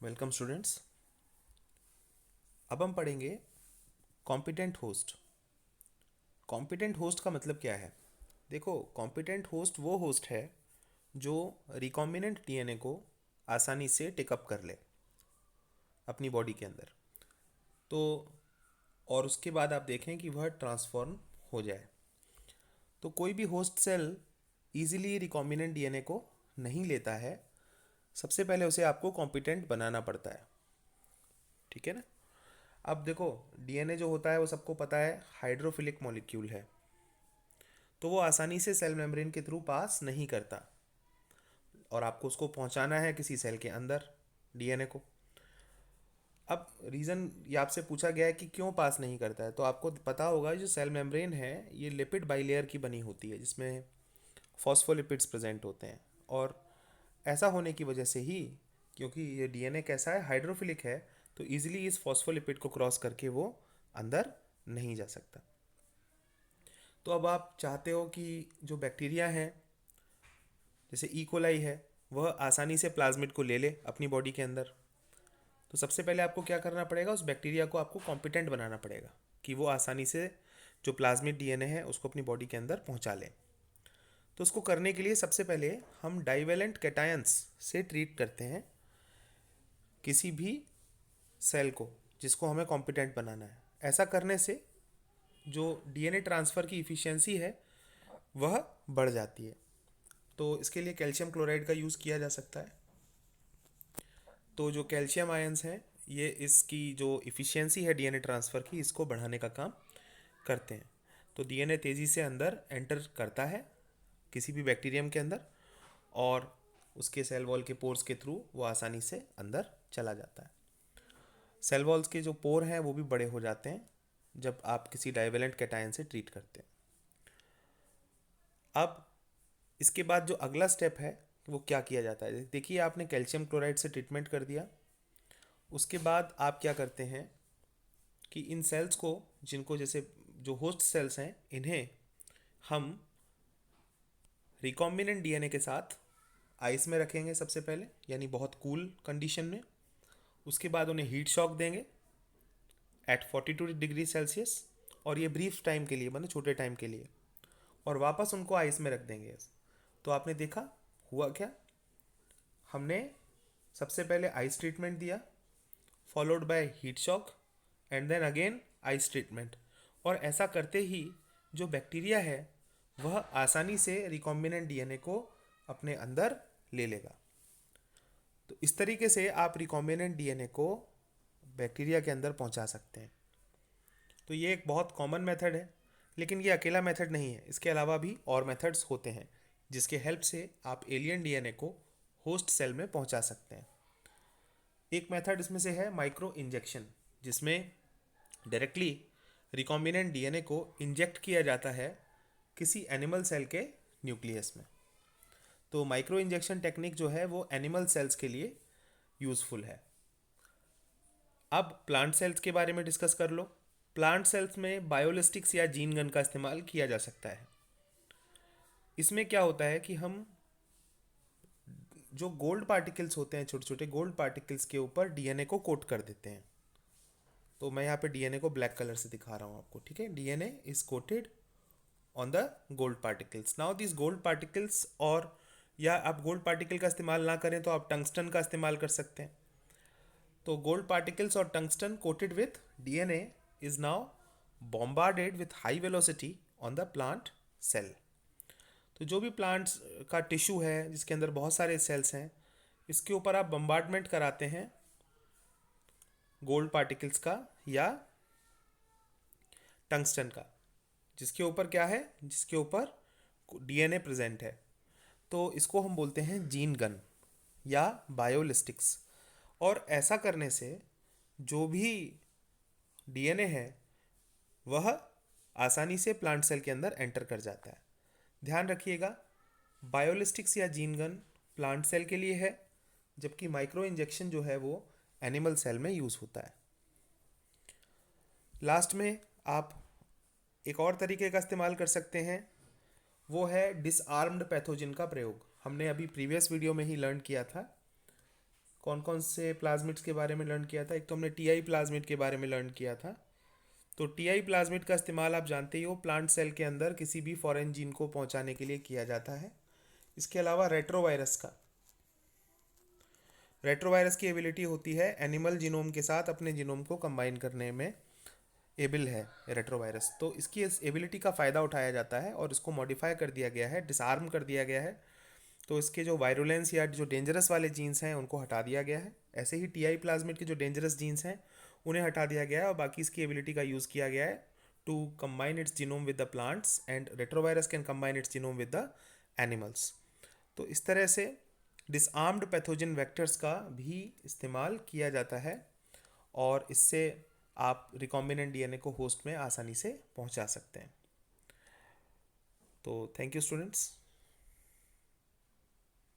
Welcome students. अब हम पढ़ेंगे कॉम्पिटेंट होस्ट। कॉम्पिटेंट होस्ट का मतलब क्या है? देखो, कॉम्पिटेंट होस्ट वो होस्ट है जो रिकॉम्बिनेंट डीएनए को आसानी से टेकअप कर ले अपनी बॉडी के अंदर। तो और उसके बाद आप देखें कि वह ट्रांसफॉर्म हो जाए। तो कोई भी host cell easily recombinant DNA को नहीं लेता है। सबसे पहले उसे आपको कॉम्पिटेंट बनाना पड़ता है। ठीक है ना? अब देखो, डीएनए जो होता है वो सबको पता है हाइड्रोफिलिक मॉलिक्यूल है, तो वो आसानी से सेल मेम्ब्रेन के थ्रू पास नहीं करता और आपको उसको पहुंचाना है किसी सेल के अंदर, डीएनए को। अब रीज़न ये आपसे पूछा गया है कि क्यों पास नहीं करता है, तो आपको पता होगा जो सेल मेम्ब्रेन है ये लिपिड बाइलेयर की बनी होती है जिसमें फॉस्फोलिपिड्स प्रेजेंट होते हैं। और ऐसा होने की वजह से ही, क्योंकि ये डीएनए कैसा है, हाइड्रोफिलिक है, तो इजीली इस फॉस्फोलिपिड को क्रॉस करके वो अंदर नहीं जा सकता। तो अब आप चाहते हो कि जो बैक्टीरिया है जैसे ई कोलाई है वह आसानी से प्लाज्मिड को ले ले अपनी बॉडी के अंदर। तो सबसे पहले आपको क्या करना पड़ेगा, उस बैक्टीरिया को आपको कॉम्पिटेंट बनाना पड़ेगा कि वो आसानी से जो प्लाज्मिड डीएनए है उसको अपनी बॉडी के अंदर पहुंचा ले। तो उसको करने के लिए सबसे पहले हम डाइवेलेंट कैटायंस से ट्रीट करते हैं किसी भी सेल को जिसको हमें कॉम्पिटेंट बनाना है। ऐसा करने से जो डीएनए ट्रांसफ़र की इफ़िशियंसी है वह बढ़ जाती है। तो इसके लिए कैल्शियम क्लोराइड का यूज़ किया जा सकता है। तो जो कैल्शियम आयंस हैं ये इसकी जो इफ़िशियंसी है डीएनए ट्रांसफ़र की, इसको बढ़ाने का काम करते हैं। तो डीएनए तेज़ी से अंदर एंटर करता है किसी भी बैक्टीरियम के अंदर, और उसके सेल वॉल के पोर्स के थ्रू वो आसानी से अंदर चला जाता है। सेल वॉल्स के जो पोर हैं वो भी बड़े हो जाते हैं जब आप किसी डाइवेलेंट कैटायन से ट्रीट करते हैं। अब इसके बाद जो अगला स्टेप है वो क्या किया जाता है, देखिए आपने कैल्शियम क्लोराइड से ट्रीटमेंट कर दिया। उसके बाद आप क्या करते हैं कि इन सेल्स को, जिनको जैसे जो होस्ट सेल्स हैं, इन्हें हम रिकॉम्बिनेंट डीएनए के साथ आइस में रखेंगे सबसे पहले, यानी बहुत कूल कंडीशन में। उसके बाद उन्हें हीट शॉक देंगे एट 42 डिग्री सेल्सियस, और ये ब्रीफ टाइम के लिए, मतलब छोटे टाइम के लिए, और वापस उनको आइस में रख देंगे। तो आपने देखा हुआ क्या, हमने सबसे पहले आइस ट्रीटमेंट दिया, followed by heat shock, and then again ice treatment. और ऐसा करते ही जो बैक्टीरिया है वह आसानी से रिकॉम्बिनेंट डीएनए को अपने अंदर ले लेगा। तो इस तरीके से आप रिकॉम्बिनेंट डीएनए को बैक्टीरिया के अंदर पहुंचा सकते हैं। तो ये एक बहुत कॉमन मेथड है, लेकिन ये अकेला मेथड नहीं है, इसके अलावा भी और मेथड्स होते हैं जिसके हेल्प से आप एलियन डीएनए को होस्ट सेल में पहुंचा सकते हैं। एक मेथड इसमें से है माइक्रो इंजेक्शन, जिसमें डायरेक्टली रिकॉम्बिनेंट डीएनए को इंजेक्ट किया जाता है किसी एनिमल सेल के न्यूक्लियस में। तो माइक्रो इंजेक्शन टेक्निक जो है वो एनिमल सेल्स के लिए यूज़फुल है। अब प्लांट सेल्स के बारे में डिस्कस कर लो। प्लांट सेल्स में बायोलिस्टिक्स या जीन गन का इस्तेमाल किया जा सकता है। इसमें क्या होता है कि हम जो गोल्ड पार्टिकल्स होते हैं, छोटे छोटे गोल्ड पार्टिकल्स के ऊपर डीएनए को कोट कर देते हैं। तो मैं यहाँ पे डीएनए को ब्लैक कलर से दिखा रहा हूँ आपको, ठीक है? DNA is coated on the gold particles. Now this gold particles, और या आप गोल्ड पार्टिकल का इस्तेमाल ना करें तो आप टंगस्टन का इस्तेमाल कर सकते हैं। तो गोल्ड पार्टिकल्स और tungsten coated with DNA is now bombarded with high velocity on the plant cell। तो जो भी प्लांट्स का टिश्यू है जिसके अंदर बहुत सारे सेल्स हैं, इसके ऊपर आप बम्बार्डमेंट कराते हैं गोल्ड पार्टिकल्स का या टंगस्टन का, जिसके ऊपर क्या है, जिसके ऊपर डीएनए प्रेजेंट है। तो इसको हम बोलते हैं जीन गन या बायोलिस्टिक्स। और ऐसा करने से जो भी डीएनए है वह आसानी से प्लांट सेल के अंदर एंटर कर जाता है। ध्यान रखिएगा, बायोलिस्टिक्स या जीन गन प्लांट सेल के लिए है, जबकि माइक्रो इंजेक्शन जो है वो एनिमल सेल में यूज़ होता है। लास्ट में आप एक और तरीके का इस्तेमाल कर सकते हैं, वो है डिसआर्म्ड पैथोजन का प्रयोग। हमने अभी प्रीवियस वीडियो में ही लर्न किया था कौन कौन से प्लाज्मिड्स के बारे में लर्न किया था। एक तो हमने टीआई प्लाज्मिड के बारे में लर्न किया था। तो टीआई प्लाज्मिड का इस्तेमाल आप जानते ही हो, प्लांट सेल के अंदर किसी भी फॉरेन जीन को पहुंचाने के लिए किया जाता है। इसके अलावा रेट्रोवायरस की एबिलिटी होती है एनिमल जीनोम के साथ अपने जीनोम को कंबाइन करने में एबल है रेट्रोवायरस। तो इसकी इस एबिलिटी का फ़ायदा उठाया जाता है और इसको मॉडिफाई कर दिया गया है, डिसआर्म कर दिया गया है। तो इसके जो वायरुलेंस या जो डेंजरस वाले जीन्स हैं उनको हटा दिया गया है। ऐसे ही टीआई प्लाज्मिड के जो डेंजरस जीन्स हैं उन्हें हटा दिया गया है और बाकी इसकी एबिलिटी का यूज़ किया गया है to combine its genome with the plants, and retrovirus can combine its genome with the animals. तो इस तरह से डिसआर्म्ड पैथोजन वेक्टर्स का भी इस्तेमाल किया जाता है और इससे आप रिकॉम्बिनेंट डीएनए को होस्ट में आसानी से पहुंचा सकते हैं। तो थैंक यू स्टूडेंट्स।